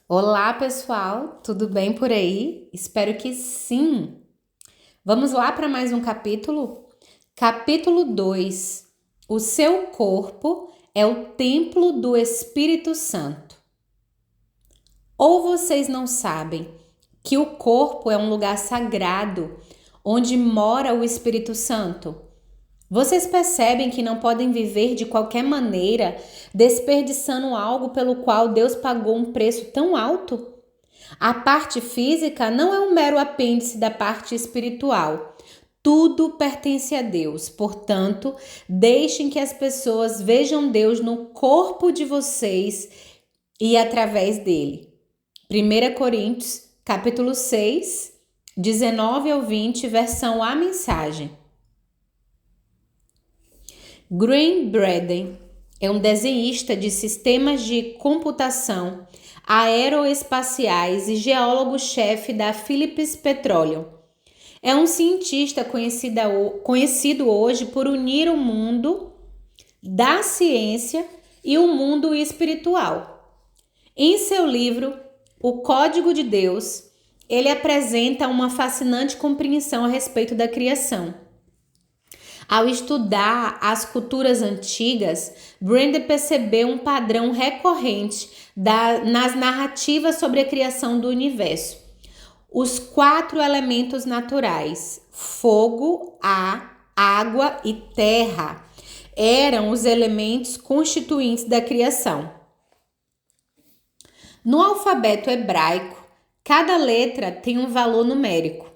Olá, pessoal, tudo bem por aí? Espero que sim. Vamos lá para mais um capítulo? Capítulo 2. O seu corpo é o templo do Espírito Santo. Ou vocês não sabem que o corpo é um lugar sagrado onde mora o Espírito Santo? Vocês percebem que não podem viver de qualquer maneira, desperdiçando algo pelo qual Deus pagou um preço tão alto? A parte física não é um mero apêndice da parte espiritual. Tudo pertence a Deus. Portanto, deixem que as pessoas vejam Deus no corpo de vocês e através dele. 1 Coríntios, capítulo 6, 19 ao 20, versão A Mensagem. Graham Braden é um desenhista de sistemas de computação aeroespaciais e geólogo-chefe da Phillips Petroleum. É um cientista conhecido hoje por unir o mundo da ciência e o mundo espiritual. Em seu livro, O Código de Deus, ele apresenta uma fascinante compreensão a respeito da criação. Ao estudar as culturas antigas, Brenda percebeu um padrão recorrente nas narrativas sobre a criação do universo. Os 4 elementos naturais, fogo, ar, água e terra, eram os elementos constituintes da criação. No alfabeto hebraico, cada letra tem um valor numérico.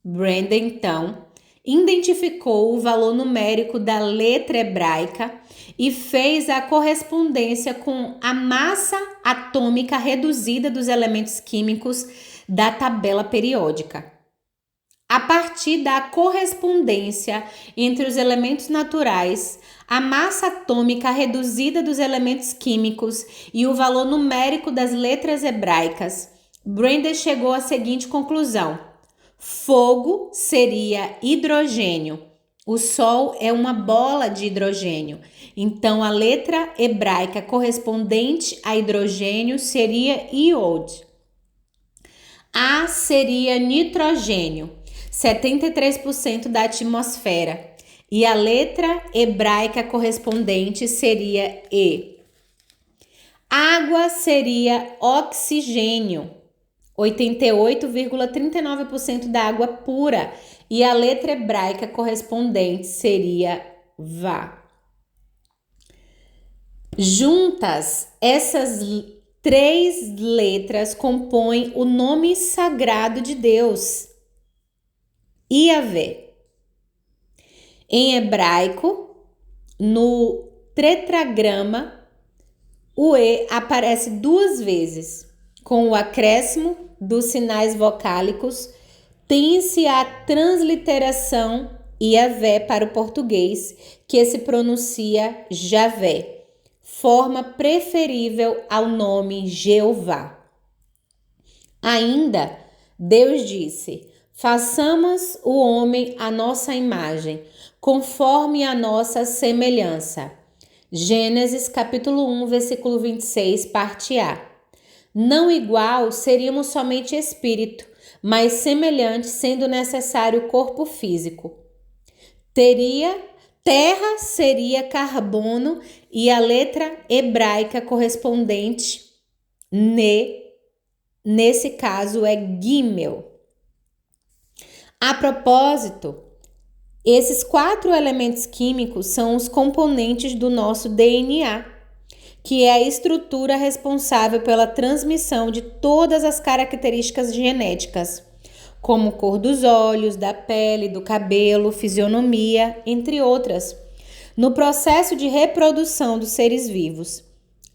Brenda, então, identificou o valor numérico da letra hebraica e fez a correspondência com a massa atômica reduzida dos elementos químicos da tabela periódica. A partir da correspondência entre os elementos naturais, a massa atômica reduzida dos elementos químicos e o valor numérico das letras hebraicas, Brenda chegou à seguinte conclusão: fogo seria hidrogênio. O Sol é uma bola de hidrogênio. Então, a letra hebraica correspondente a hidrogênio seria iod. A seria nitrogênio, 73% da atmosfera. E a letra hebraica correspondente seria E. Água seria oxigênio, 88,39% da água pura, e a letra hebraica correspondente seria Vá. Juntas, essas 3 letras compõem o nome sagrado de Deus, Iavé. Em hebraico, no tetragrama, o E aparece 2 vezes. Com o acréscimo dos sinais vocálicos, tem-se a transliteração Iavé para o português, que se pronuncia Javé, forma preferível ao nome Jeová. Ainda, Deus disse: façamos o homem à nossa imagem, conforme a nossa semelhança. Gênesis capítulo 1, versículo 26, parte A. Não igual seríamos somente espírito, mas semelhante sendo necessário corpo físico. Terra seria carbono e a letra hebraica correspondente nesse caso é Gimel. A propósito, esses 4 elementos químicos são os componentes do nosso DNA, que é a estrutura responsável pela transmissão de todas as características genéticas, como cor dos olhos, da pele, do cabelo, fisionomia, entre outras, no processo de reprodução dos seres vivos.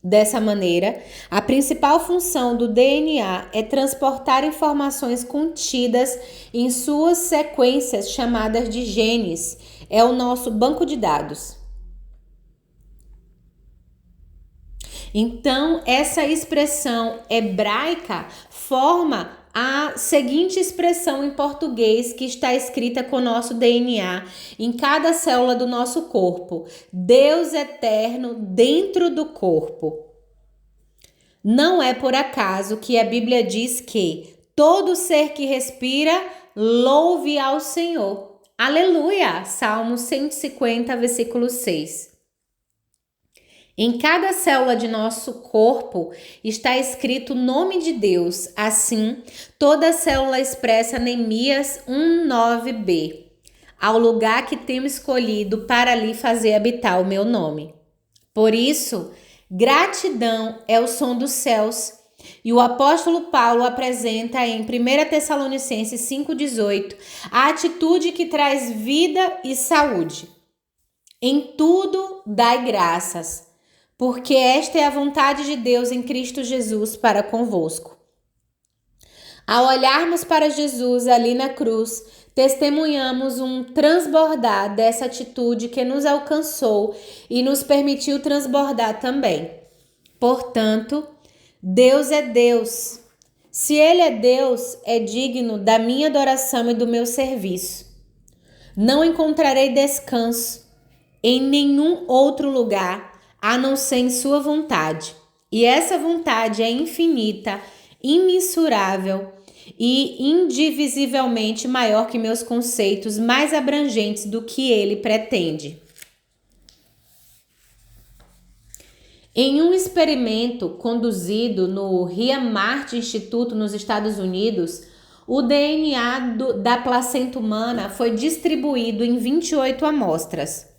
Dessa maneira, a principal função do DNA é transportar informações contidas em suas sequências chamadas de genes. É o nosso banco de dados. Então, essa expressão hebraica forma a seguinte expressão em português que está escrita com o nosso DNA em cada célula do nosso corpo: Deus eterno dentro do corpo. Não é por acaso que a Bíblia diz que todo ser que respira, louve ao Senhor. Aleluia! Salmo 150, versículo 6. Em cada célula de nosso corpo está escrito o nome de Deus. Assim, toda célula expressa Neemias 1:9b, ao lugar que tenho escolhido para ali fazer habitar o meu nome. Por isso, gratidão é o som dos céus. E o apóstolo Paulo apresenta em 1 Tessalonicenses 5,18 a atitude que traz vida e saúde. Em tudo dai graças, porque esta é a vontade de Deus em Cristo Jesus para convosco. Ao olharmos para Jesus ali na cruz, testemunhamos um transbordar dessa atitude que nos alcançou e nos permitiu transbordar também. Portanto, Deus é Deus. Se Ele é Deus, é digno da minha adoração e do meu serviço. Não encontrarei descanso em nenhum outro lugar, a não ser em sua vontade. E essa vontade é infinita, imensurável e indivisivelmente maior que meus conceitos mais abrangentes do que ele pretende. Em um experimento conduzido no Riamart Instituto nos Estados Unidos, o DNA da placenta humana foi distribuído em 28 amostras.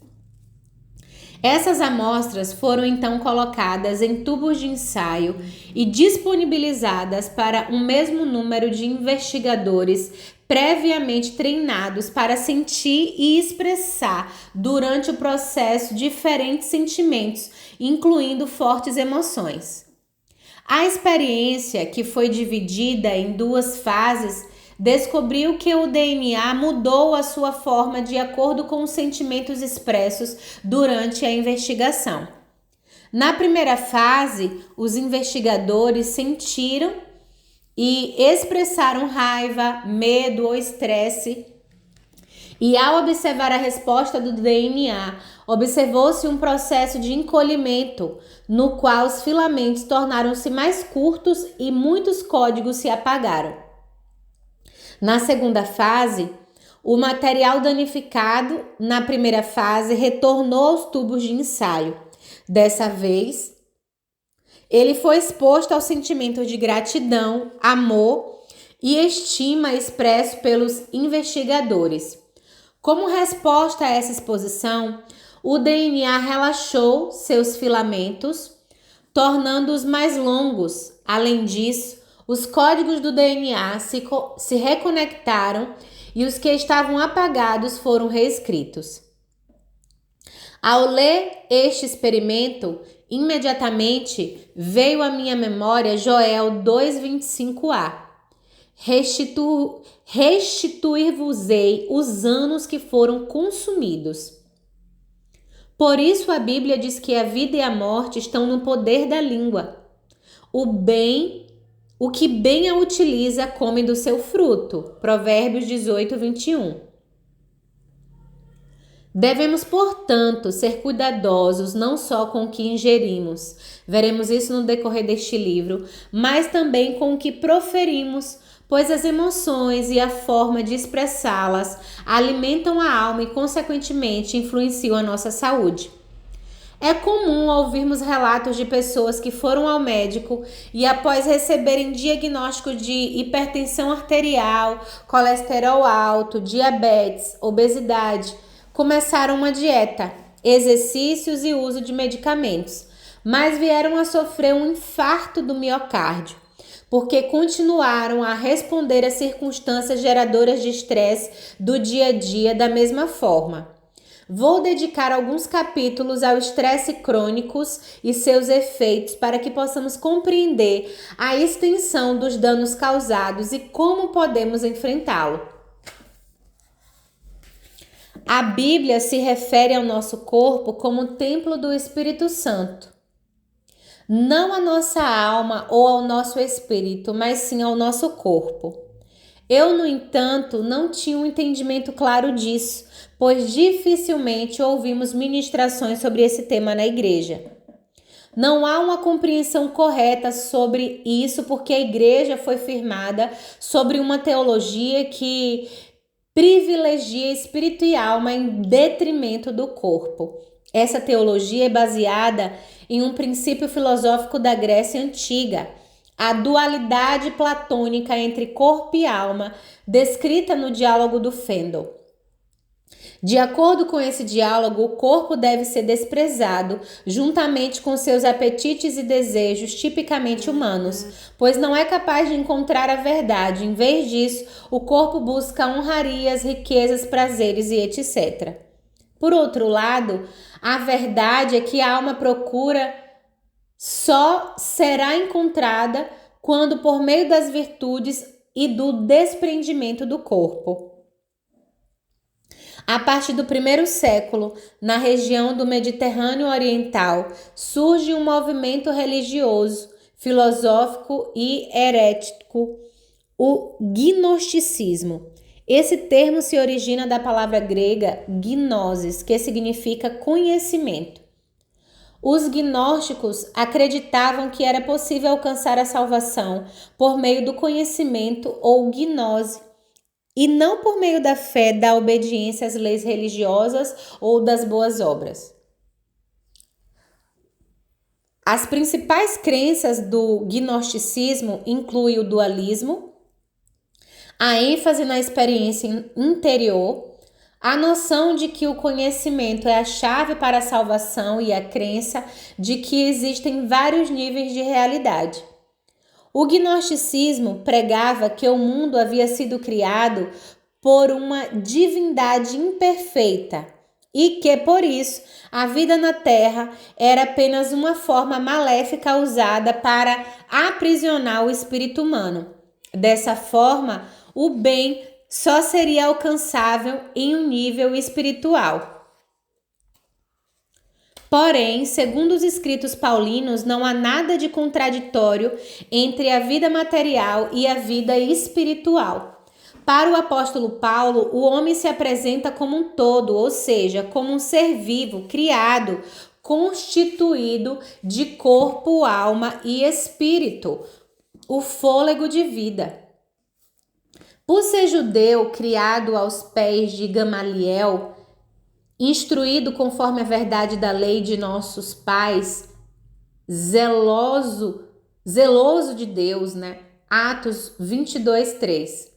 Essas amostras foram então colocadas em tubos de ensaio e disponibilizadas para um mesmo número de investigadores previamente treinados para sentir e expressar durante o processo diferentes sentimentos, incluindo fortes emoções. A experiência, que foi dividida em duas fases, descobriu que o DNA mudou a sua forma de acordo com os sentimentos expressos durante a investigação. Na primeira fase, os investigadores sentiram e expressaram raiva, medo ou estresse, e ao observar a resposta do DNA, observou-se um processo de encolhimento, no qual os filamentos tornaram-se mais curtos e muitos códigos se apagaram. Na segunda fase, o material danificado na primeira fase retornou aos tubos de ensaio. Dessa vez, ele foi exposto ao sentimento de gratidão, amor e estima expresso pelos investigadores. Como resposta a essa exposição, o DNA relaxou seus filamentos, tornando-os mais longos. Além disso, os códigos do DNA se reconectaram e os que estavam apagados foram reescritos. Ao ler este experimento, imediatamente veio à minha memória Joel 2:25a. Restituir-vos-ei os anos que foram consumidos. Por isso a Bíblia diz que a vida e a morte estão no poder da língua. O que bem a utiliza come do seu fruto. Provérbios 18:21. Devemos, portanto, ser cuidadosos não só com o que ingerimos, veremos isso no decorrer deste livro, mas também com o que proferimos, pois as emoções e a forma de expressá-las alimentam a alma e, consequentemente, influenciam a nossa saúde. É comum ouvirmos relatos de pessoas que foram ao médico e, após receberem diagnóstico de hipertensão arterial, colesterol alto, diabetes, obesidade, começaram uma dieta, exercícios e uso de medicamentos, mas vieram a sofrer um infarto do miocárdio, porque continuaram a responder às circunstâncias geradoras de estresse do dia a dia da mesma forma. Vou dedicar alguns capítulos ao estresse crônico e seus efeitos para que possamos compreender a extensão dos danos causados e como podemos enfrentá-lo. A Bíblia se refere ao nosso corpo como templo do Espírito Santo. Não à nossa alma ou ao nosso espírito, mas sim ao nosso corpo. Eu, no entanto, não tinha um entendimento claro disso, pois dificilmente ouvimos ministrações sobre esse tema na igreja. Não há uma compreensão correta sobre isso, porque a igreja foi firmada sobre uma teologia que privilegia espírito e alma em detrimento do corpo. Essa teologia é baseada em um princípio filosófico da Grécia Antiga, a dualidade platônica entre corpo e alma, descrita no diálogo do Fendel. De acordo com esse diálogo, o corpo deve ser desprezado, juntamente com seus apetites e desejos tipicamente humanos, pois não é capaz de encontrar a verdade. Em vez disso, o corpo busca honrarias, riquezas, prazeres e etc. Por outro lado, a verdade é que a alma procura só será encontrada quando por meio das virtudes e do desprendimento do corpo. A partir do primeiro século, na região do Mediterrâneo Oriental, surge um movimento religioso, filosófico e herético, o gnosticismo. Esse termo se origina da palavra grega gnosis, que significa conhecimento. Os gnósticos acreditavam que era possível alcançar a salvação por meio do conhecimento ou gnose, e não por meio da fé, da obediência às leis religiosas ou das boas obras. As principais crenças do gnosticismo incluem o dualismo, a ênfase na experiência interior, a noção de que o conhecimento é a chave para a salvação e a crença de que existem vários níveis de realidade. O gnosticismo pregava que o mundo havia sido criado por uma divindade imperfeita e que, por isso, a vida na Terra era apenas uma forma maléfica usada para aprisionar o espírito humano. Dessa forma, o bem só seria alcançável em um nível espiritual. Porém, segundo os escritos paulinos, não há nada de contraditório entre a vida material e a vida espiritual. Para o apóstolo Paulo, o homem se apresenta como um todo, ou seja, como um ser vivo, criado, constituído de corpo, alma e espírito, o fôlego de vida. Por ser judeu, criado aos pés de Gamaliel, instruído conforme a verdade da lei de nossos pais, zeloso de Deus, né? Atos 22:3.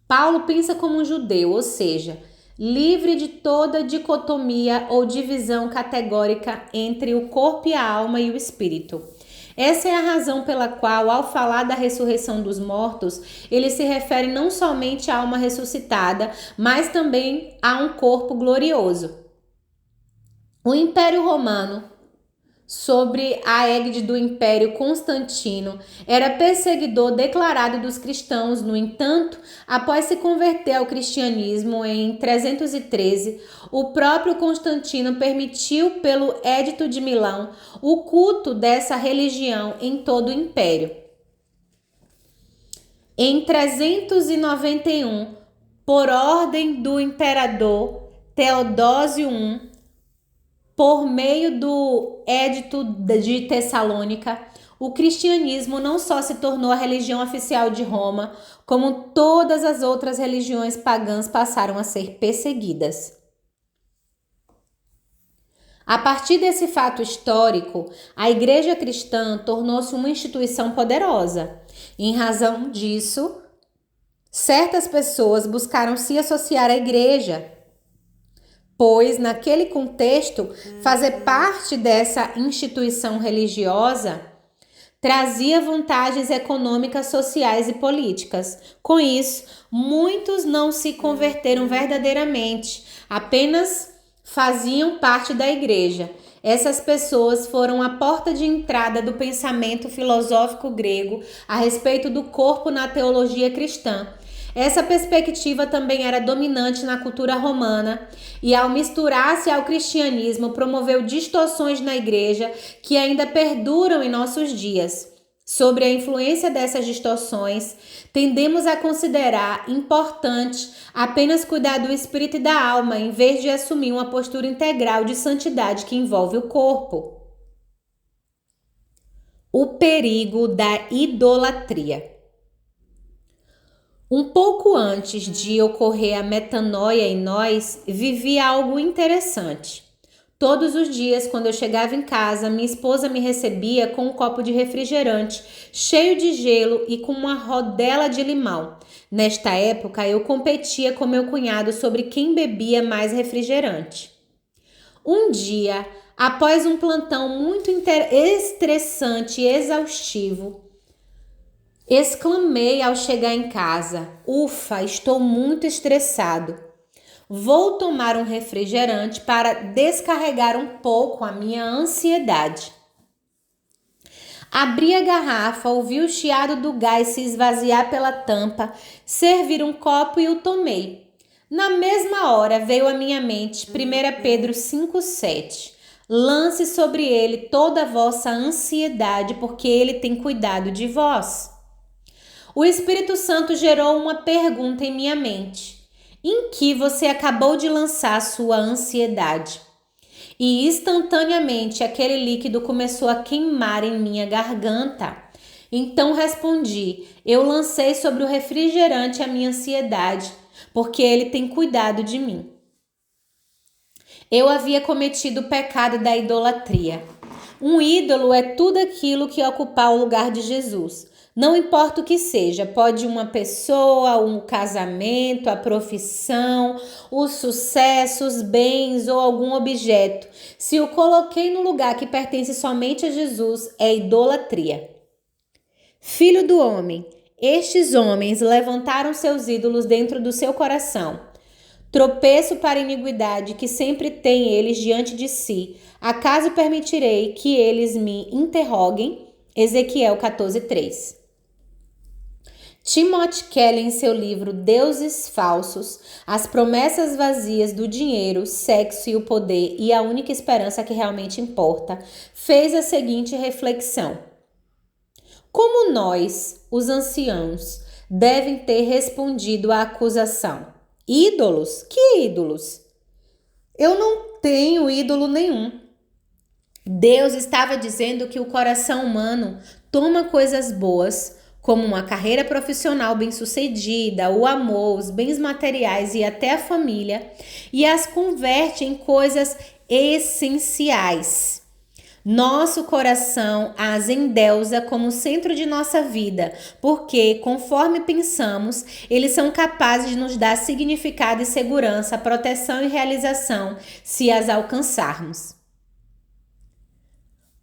Paulo pensa como um judeu, ou seja, livre de toda dicotomia ou divisão categórica entre o corpo e a alma e o espírito. Essa é a razão pela qual, ao falar da ressurreição dos mortos, ele se refere não somente à alma ressuscitada, mas também a um corpo glorioso. O Império Romano, sobre a égide do Império Constantino, era perseguidor declarado dos cristãos. No entanto, após se converter ao cristianismo em 313, o próprio Constantino permitiu, pelo Edito de Milão, o culto dessa religião em todo o Império. Em 391, por ordem do imperador Teodósio I, por meio do Edito de Tessalônica, o cristianismo não só se tornou a religião oficial de Roma, como todas as outras religiões pagãs passaram a ser perseguidas. A partir desse fato histórico, a Igreja cristã tornou-se uma instituição poderosa. Em razão disso, certas pessoas buscaram se associar à Igreja, pois, naquele contexto, fazer parte dessa instituição religiosa trazia vantagens econômicas, sociais e políticas. Com isso, muitos não se converteram verdadeiramente, apenas faziam parte da igreja. Essas pessoas foram a porta de entrada do pensamento filosófico grego a respeito do corpo na teologia cristã. Essa perspectiva também era dominante na cultura romana e, ao misturar-se ao cristianismo, promoveu distorções na igreja que ainda perduram em nossos dias. Sobre a influência dessas distorções, tendemos a considerar importante apenas cuidar do espírito e da alma, em vez de assumir uma postura integral de santidade que envolve o corpo. O perigo da idolatria. Um pouco antes de ocorrer a metanoia em nós, vivi algo interessante. Todos os dias, quando eu chegava em casa, minha esposa me recebia com um copo de refrigerante, cheio de gelo e com uma rodela de limão. Nesta época, eu competia com meu cunhado sobre quem bebia mais refrigerante. Um dia, após um plantão muito estressante e exaustivo, exclamei ao chegar em casa: "Ufa, estou muito estressado. Vou tomar um refrigerante para descarregar um pouco a minha ansiedade." Abri a garrafa, ouvi o chiado do gás se esvaziar pela tampa, servir um copo e o tomei. Na mesma hora veio à minha mente 1 Pedro 5,7. Lance sobre ele toda a vossa ansiedade, porque ele tem cuidado de vós. O Espírito Santo gerou uma pergunta em minha mente: em que você acabou de lançar sua ansiedade? E instantaneamente aquele líquido começou a queimar em minha garganta. Então respondi: eu lancei sobre o refrigerante a minha ansiedade, porque ele tem cuidado de mim. Eu havia cometido o pecado da idolatria. Um ídolo é tudo aquilo que ocupar o lugar de Jesus. Não importa o que seja, pode uma pessoa, um casamento, a profissão, o sucesso, os bens ou algum objeto. Se o coloquei no lugar que pertence somente a Jesus, é idolatria. Filho do homem, estes homens levantaram seus ídolos dentro do seu coração. Tropeço para a iniquidade que sempre tem eles diante de si. Acaso permitirei que eles me interroguem? Ezequiel 14:3. Timothy Keller, em seu livro Deuses Falsos, as promessas vazias do dinheiro, sexo e o poder e a única esperança que realmente importa, fez a seguinte reflexão: como nós, os anciãos, devem ter respondido à acusação? Ídolos? Que ídolos? Eu não tenho ídolo nenhum. Deus estava dizendo que o coração humano toma coisas boas, como uma carreira profissional bem-sucedida, o amor, os bens materiais e até a família, e as converte em coisas essenciais. Nosso coração as endeusa como centro de nossa vida, porque, conforme pensamos, eles são capazes de nos dar significado e segurança, proteção e realização, se as alcançarmos.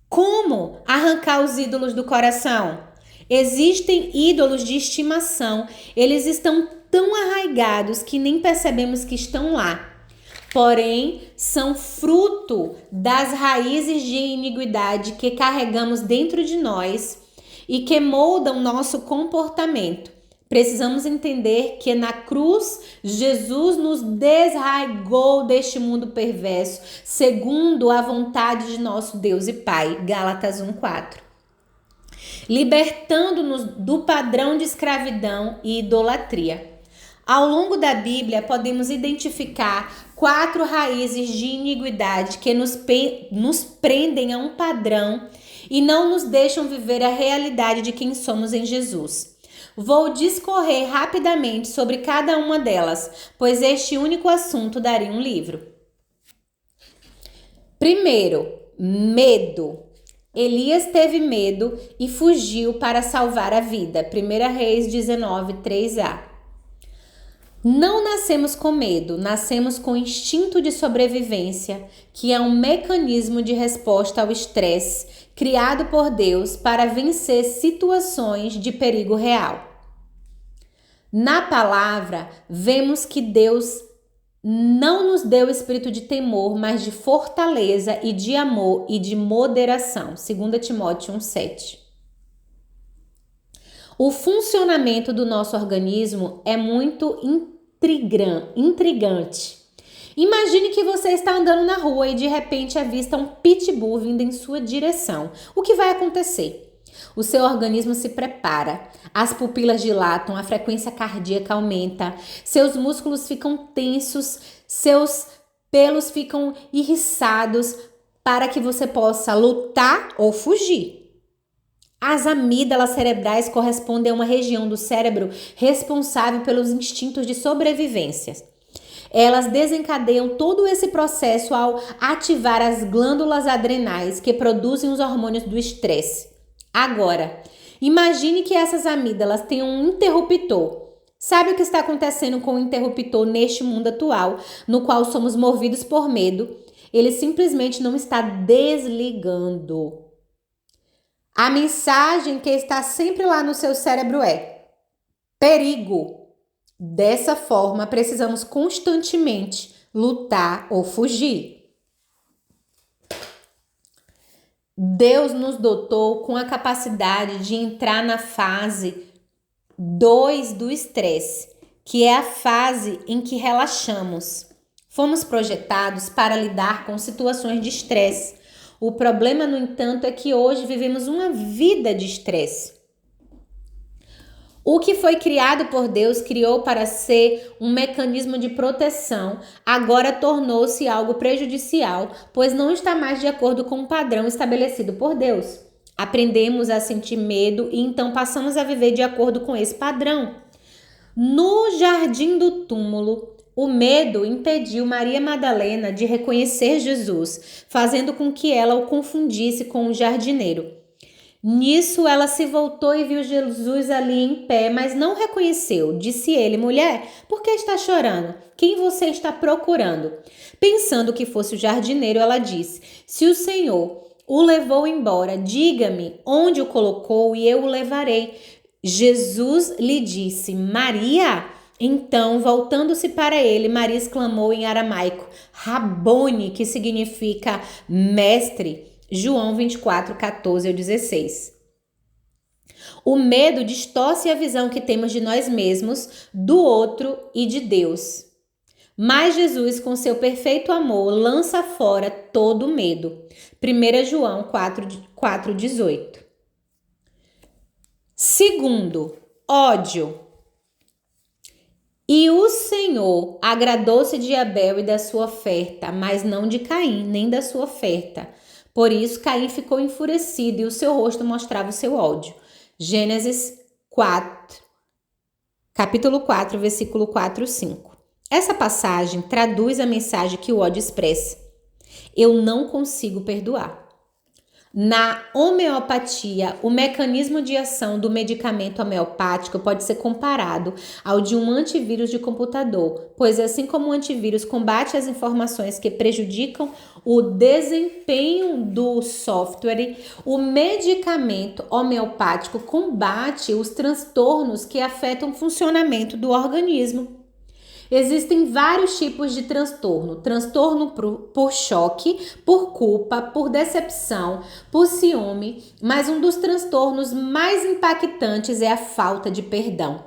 Como arrancar os ídolos do coração? Existem ídolos de estimação, eles estão tão arraigados que nem percebemos que estão lá. Porém, são fruto das raízes de iniquidade que carregamos dentro de nós e que moldam nosso comportamento. Precisamos entender que na cruz, Jesus nos desarraigou deste mundo perverso, segundo a vontade de nosso Deus e Pai. Gálatas 1:4. Libertando-nos do padrão de escravidão e idolatria. Ao longo da Bíblia, podemos identificar 4 raízes de iniquidade que nos prendem a um padrão e não nos deixam viver a realidade de quem somos em Jesus. Vou discorrer rapidamente sobre cada uma delas, pois este único assunto daria um livro. Primeiro, medo. Elias teve medo e fugiu para salvar a vida. 1 Reis 19:3a. Não nascemos com medo, nascemos com instinto de sobrevivência, que é um mecanismo de resposta ao estresse criado por Deus para vencer situações de perigo real. Na palavra, vemos que Deus não nos deu espírito de temor, mas de fortaleza e de amor e de moderação. 2 Timóteo 1:7. O funcionamento do nosso organismo é muito intrigante. Imagine que você está andando na rua e de repente avista um pitbull vindo em sua direção. O que vai acontecer? O seu organismo se prepara, as pupilas dilatam, a frequência cardíaca aumenta, seus músculos ficam tensos, seus pelos ficam eriçados para que você possa lutar ou fugir. As amígdalas cerebrais correspondem a uma região do cérebro responsável pelos instintos de sobrevivência. Elas desencadeiam todo esse processo ao ativar as glândulas adrenais que produzem os hormônios do estresse. Agora, imagine que essas amígdalas tenham um interruptor. Sabe o que está acontecendo com o interruptor neste mundo atual, no qual somos movidos por medo? Ele simplesmente não está desligando. A mensagem que está sempre lá no seu cérebro é: perigo. Dessa forma, precisamos constantemente lutar ou fugir. Deus nos dotou com a capacidade de entrar na fase 2 do estresse, que é a fase em que relaxamos. Fomos projetados para lidar com situações de estresse. O problema, no entanto, é que hoje vivemos uma vida de estresse. O que foi criado por Deus criou para ser um mecanismo de proteção, agora tornou-se algo prejudicial, pois não está mais de acordo com o padrão estabelecido por Deus. Aprendemos a sentir medo e então passamos a viver de acordo com esse padrão. No jardim do túmulo, o medo impediu Maria Madalena de reconhecer Jesus, fazendo com que ela o confundisse com o jardineiro. Nisso, ela se voltou e viu Jesus ali em pé, mas não reconheceu. Disse ele: mulher, por que está chorando? Quem você está procurando? Pensando que fosse o jardineiro, ela disse: se o Senhor o levou embora, diga-me onde o colocou e eu o levarei. Jesus lhe disse: Maria! Então, voltando-se para ele, Maria exclamou em aramaico: Rabone, que significa mestre. João 24, 14 ao 16. O medo distorce a visão que temos de nós mesmos, do outro e de Deus. Mas Jesus, com seu perfeito amor, lança fora todo medo. 1 João 4, 18. Segundo, ódio. E o Senhor agradou-se de Abel e da sua oferta, mas não de Caim, nem da sua oferta. Por isso, Caim ficou enfurecido e o seu rosto mostrava o seu ódio. Gênesis 4, capítulo 4, versículo 4 e 5. Essa passagem traduz a mensagem que o ódio expressa. Eu não consigo perdoar. Na homeopatia, o mecanismo de ação do medicamento homeopático pode ser comparado ao de um antivírus de computador, pois assim como o antivírus combate as informações que prejudicam o desempenho do software, o medicamento homeopático combate os transtornos que afetam o funcionamento do organismo. Existem vários tipos de transtorno. Transtorno por choque, por culpa, por decepção, por ciúme, mas um dos transtornos mais impactantes é a falta de perdão.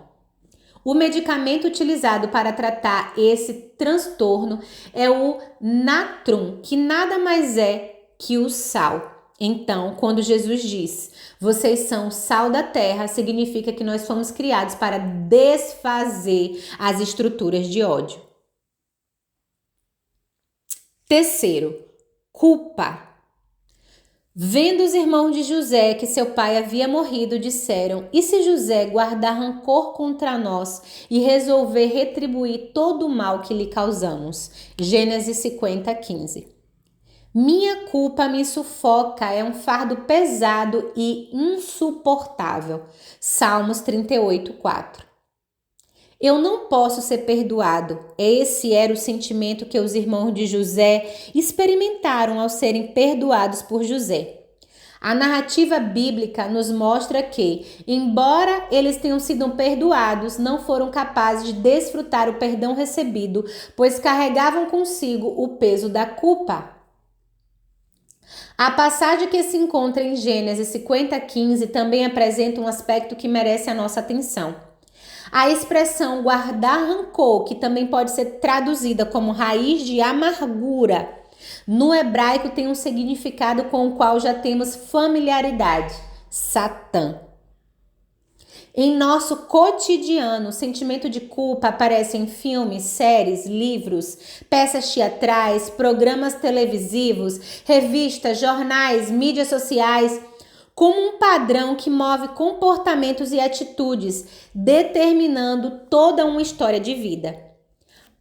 O medicamento utilizado para tratar esse transtorno é o natrum, que nada mais é que o sal. Então, quando Jesus diz: vocês são o sal da terra, significa que nós fomos criados para desfazer as estruturas de ódio. Terceiro, culpa. Vendo os irmãos de José que seu pai havia morrido, disseram: e se José guardar rancor contra nós e resolver retribuir todo o mal que lhe causamos? Gênesis 50, 15. Minha culpa me sufoca, é um fardo pesado e insuportável. Salmos 38, 4. Eu não posso ser perdoado. Esse era o sentimento que os irmãos de José experimentaram ao serem perdoados por José. A narrativa bíblica nos mostra que, embora eles tenham sido perdoados, não foram capazes de desfrutar o perdão recebido, pois carregavam consigo o peso da culpa. A passagem que se encontra em Gênesis 50, 15 também apresenta um aspecto que merece a nossa atenção. A expressão guardar rancor, que também pode ser traduzida como raiz de amargura, no hebraico tem um significado com o qual já temos familiaridade: Satã. Em nosso cotidiano, o sentimento de culpa aparece em filmes, séries, livros, peças teatrais, programas televisivos, revistas, jornais, mídias sociais. como um padrão que move comportamentos e atitudes, determinando toda uma história de vida.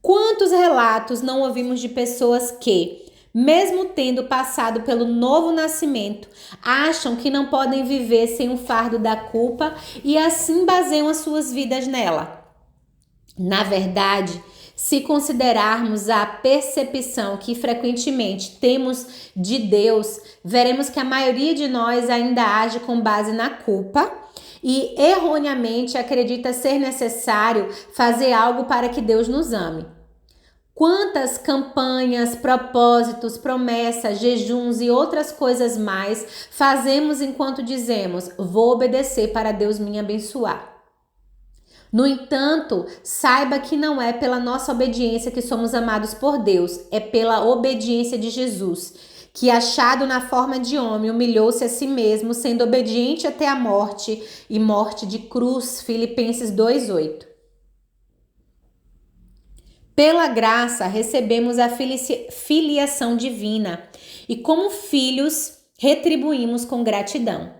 Quantos relatos não ouvimos de pessoas que, mesmo tendo passado pelo novo nascimento, acham que não podem viver sem o fardo da culpa e assim baseiam as suas vidas nela? Na verdade, se considerarmos a percepção que frequentemente temos de Deus, veremos que a maioria de nós ainda age com base na culpa e erroneamente acredita ser necessário fazer algo para que Deus nos ame. Quantas campanhas, propósitos, promessas, jejuns e outras coisas mais fazemos enquanto dizemos: vou obedecer para Deus me abençoar. No entanto, saiba que não é pela nossa obediência que somos amados por Deus, é pela obediência de Jesus, que, achado na forma de homem, humilhou-se a si mesmo, sendo obediente até a morte e morte de cruz. Filipenses 2:8. Pela graça, recebemos a filiação divina e, como filhos, retribuímos com gratidão.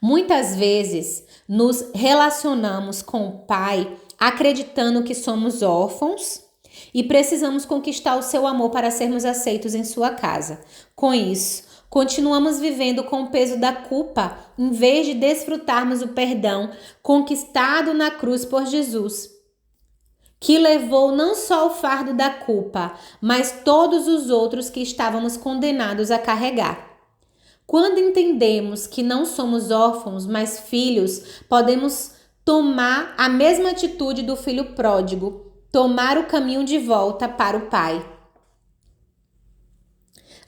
Muitas vezes, nos relacionamos com o Pai acreditando que somos órfãos e precisamos conquistar o seu amor para sermos aceitos em sua casa. Com isso, continuamos vivendo com o peso da culpa em vez de desfrutarmos o perdão conquistado na cruz por Jesus, que levou não só o fardo da culpa, mas todos os outros que estávamos condenados a carregar. Quando entendemos que não somos órfãos, mas filhos, podemos tomar a mesma atitude do filho pródigo, tomar o caminho de volta para o Pai.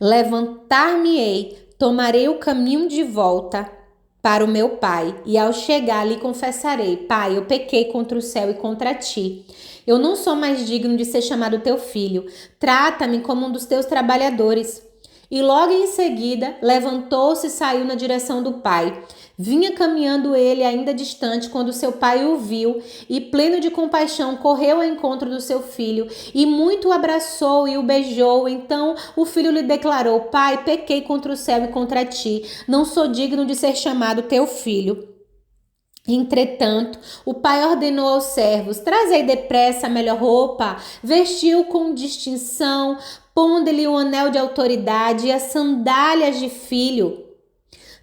Levantar-me-ei, tomarei o caminho de volta para o meu Pai, e ao chegar lhe confessarei: Pai, eu pequei contra o céu e contra ti. Eu não sou mais digno de ser chamado teu filho. Trata-me como um dos teus trabalhadores. E logo em seguida, levantou-se e saiu na direção do pai. Vinha caminhando ele ainda distante quando seu pai o viu e, pleno de compaixão, correu ao encontro do seu filho e muito o abraçou e o beijou. Então o filho lhe declarou: Pai, pequei contra o céu e contra ti. Não sou digno de ser chamado teu filho. Entretanto, o pai ordenou aos servos: trazei depressa a melhor roupa, vestiu com distinção, pondo-lhe o anel de autoridade e as sandálias de filho.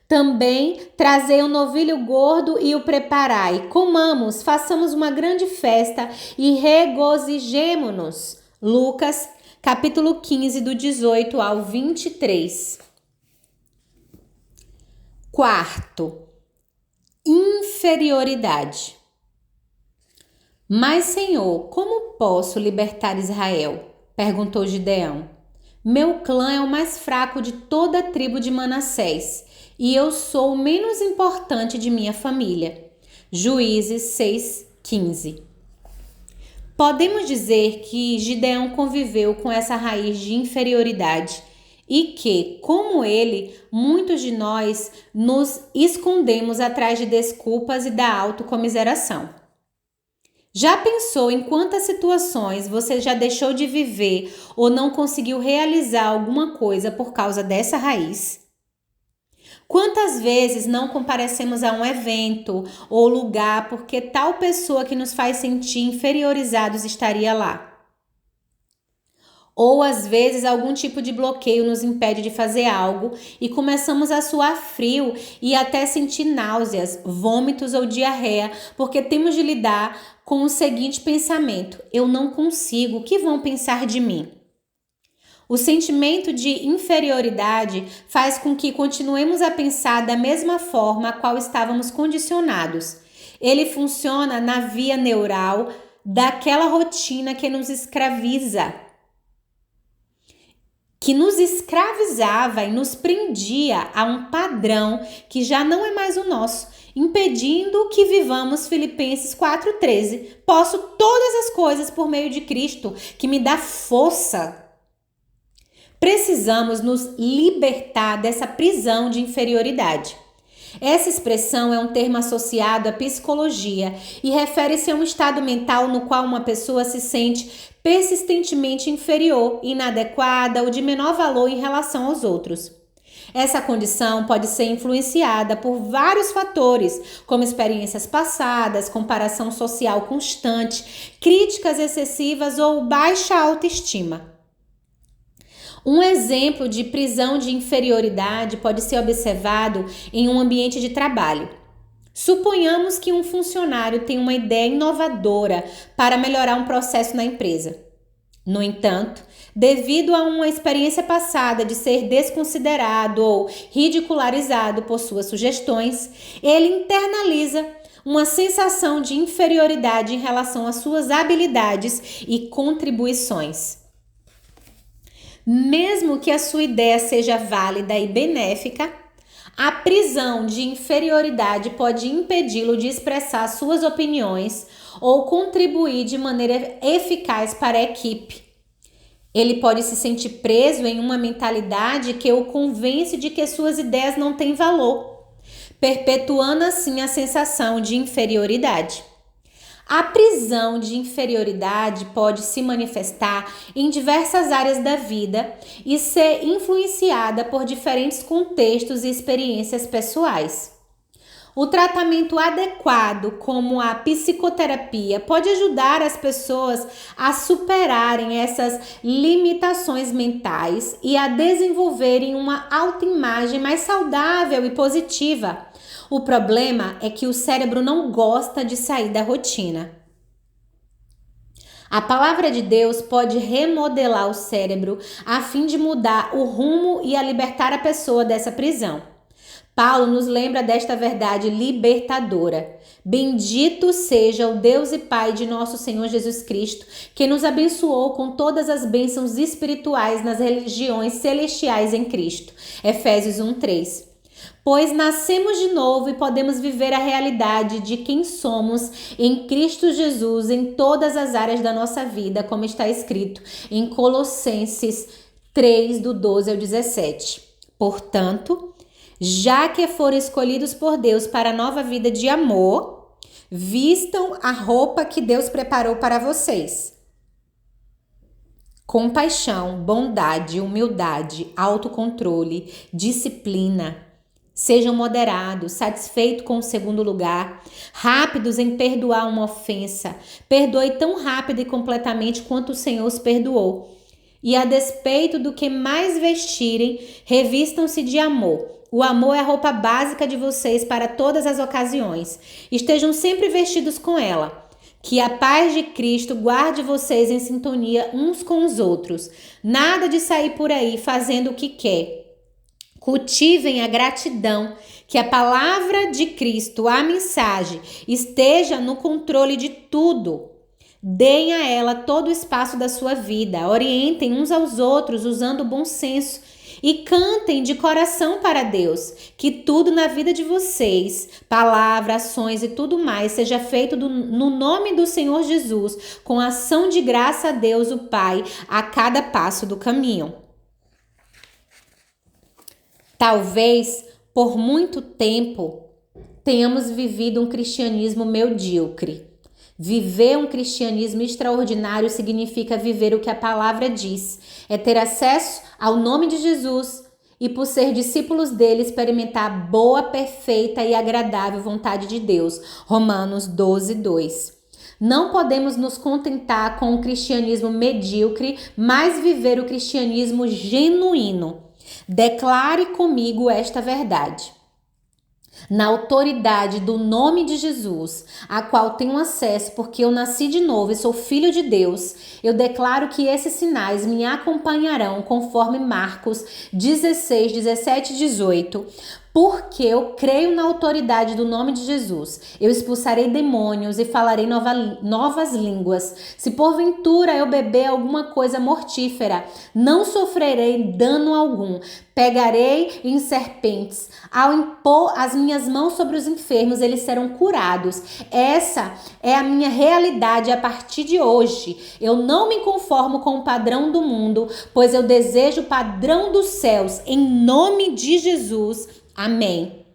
Também trazei um novilho gordo e o preparai. Comamos, façamos uma grande festa e regozijemo-nos. Lucas, capítulo 15, do 18 ao 23. Quarto, inferioridade. Mas, Senhor, como posso libertar Israel? Perguntou Gideão. Meu clã é o mais fraco de toda a tribo de Manassés, e eu sou o menos importante de minha família. Juízes 6:15. Podemos dizer que Gideão conviveu com essa raiz de inferioridade e que, como ele, muitos de nós nos escondemos atrás de desculpas e da autocomiseração. Já pensou em quantas situações você já deixou de viver ou não conseguiu realizar alguma coisa por causa dessa raiz? Quantas vezes não comparecemos a um evento ou lugar porque tal pessoa que nos faz sentir inferiorizados estaria lá? Ou às vezes algum tipo de bloqueio nos impede de fazer algo e começamos a suar frio e até sentir náuseas, vômitos ou diarreia porque temos de lidar com o seguinte pensamento: eu não consigo, o que vão pensar de mim? O sentimento de inferioridade faz com que continuemos a pensar da mesma forma a qual estávamos condicionados. Ele funciona na via neural daquela rotina que nos escravizava e nos prendia a um padrão que já não é mais o nosso, impedindo que vivamos Filipenses 4:13. Posso todas as coisas por meio de Cristo, que me dá força. Precisamos nos libertar dessa prisão de inferioridade. Essa expressão é um termo associado à psicologia e refere-se a um estado mental no qual uma pessoa se sente persistentemente inferior, inadequada ou de menor valor em relação aos outros. Essa condição pode ser influenciada por vários fatores, como experiências passadas, comparação social constante, críticas excessivas ou baixa autoestima. Um exemplo de prisão de inferioridade pode ser observado em um ambiente de trabalho. Suponhamos que um funcionário tem uma ideia inovadora para melhorar um processo na empresa. No entanto, devido a uma experiência passada de ser desconsiderado ou ridicularizado por suas sugestões, ele internaliza uma sensação de inferioridade em relação às suas habilidades e contribuições. Mesmo que a sua ideia seja válida e benéfica, a prisão de inferioridade pode impedi-lo de expressar suas opiniões ou contribuir de maneira eficaz para a equipe. Ele pode se sentir preso em uma mentalidade que o convence de que suas ideias não têm valor, perpetuando assim a sensação de inferioridade. A prisão de inferioridade pode se manifestar em diversas áreas da vida e ser influenciada por diferentes contextos e experiências pessoais. O tratamento adequado, como a psicoterapia, pode ajudar as pessoas a superarem essas limitações mentais e a desenvolverem uma autoimagem mais saudável e positiva. O problema é que o cérebro não gosta de sair da rotina. A palavra de Deus pode remodelar o cérebro a fim de mudar o rumo e a libertar a pessoa dessa prisão. Paulo nos lembra desta verdade libertadora. Bendito seja o Deus e Pai de nosso Senhor Jesus Cristo, que nos abençoou com todas as bênçãos espirituais nas regiões celestiais em Cristo. Efésios 1:3. Pois nascemos de novo e podemos viver a realidade de quem somos em Cristo Jesus em todas as áreas da nossa vida, como está escrito em Colossenses 3, do 12 ao 17. Portanto, já que foram escolhidos por Deus para a nova vida de amor, vistam a roupa que Deus preparou para vocês. Compaixão, bondade, humildade, autocontrole, disciplina. Sejam moderados, satisfeitos com o segundo lugar, rápidos em perdoar uma ofensa. Perdoe tão rápido e completamente quanto o Senhor os perdoou. E a despeito do que mais vestirem, revistam-se de amor. O amor é a roupa básica de vocês para todas as ocasiões. Estejam sempre vestidos com ela. Que a paz de Cristo guarde vocês em sintonia uns com os outros. Nada de sair por aí fazendo o que quer. Cultivem a gratidão, que a palavra de Cristo, a mensagem, esteja no controle de tudo. Deem a ela todo o espaço da sua vida, orientem uns aos outros usando o bom senso e cantem de coração para Deus, que tudo na vida de vocês, palavras, ações e tudo mais, seja feito no nome do Senhor Jesus, com ação de graça a Deus, o Pai, a cada passo do caminho. Talvez, por muito tempo, tenhamos vivido um cristianismo medíocre. Viver um cristianismo extraordinário significa viver o que a palavra diz. É ter acesso ao nome de Jesus e, por ser discípulos dele, experimentar a boa, perfeita e agradável vontade de Deus. Romanos 12, 2. Não podemos nos contentar com o cristianismo medíocre, mas viver o cristianismo genuíno. Declare comigo esta verdade. Na autoridade do nome de Jesus, a qual tenho acesso porque eu nasci de novo e sou filho de Deus, eu declaro que esses sinais me acompanharão conforme Marcos 16, 17 e 18. Porque eu creio na autoridade do nome de Jesus, eu expulsarei demônios e falarei novas línguas. Se porventura eu beber alguma coisa mortífera, não sofrerei dano algum. Pegarei em serpentes. Ao impor as minhas mãos sobre os enfermos, eles serão curados. Essa é a minha realidade a partir de hoje. Eu não me conformo com o padrão do mundo, pois eu desejo o padrão dos céus. Em nome de Jesus. Amém.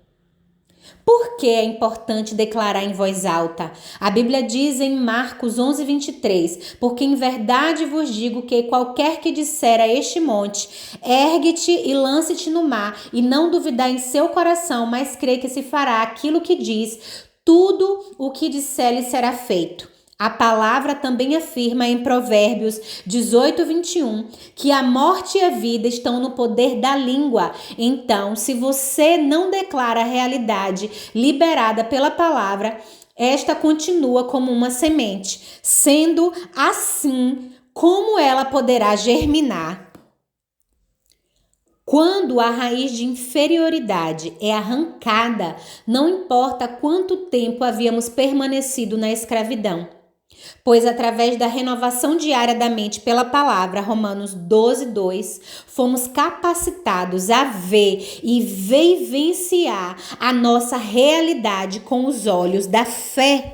Por que é importante declarar em voz alta? A Bíblia diz em Marcos 11:23, porque em verdade vos digo que qualquer que disser a este monte, ergue-te e lance-te no mar, e não duvidar em seu coração, mas crê que se fará aquilo que diz, tudo o que disser lhe será feito. A palavra também afirma em Provérbios 18:21 que a morte e a vida estão no poder da língua. Então, se você não declara a realidade liberada pela palavra, esta continua como uma semente. Sendo assim, como ela poderá germinar? Quando a raiz de inferioridade é arrancada, não importa quanto tempo havíamos permanecido na escravidão. Pois através da renovação diária da mente pela palavra, Romanos 12:2, fomos capacitados a ver e vivenciar a nossa realidade com os olhos da fé.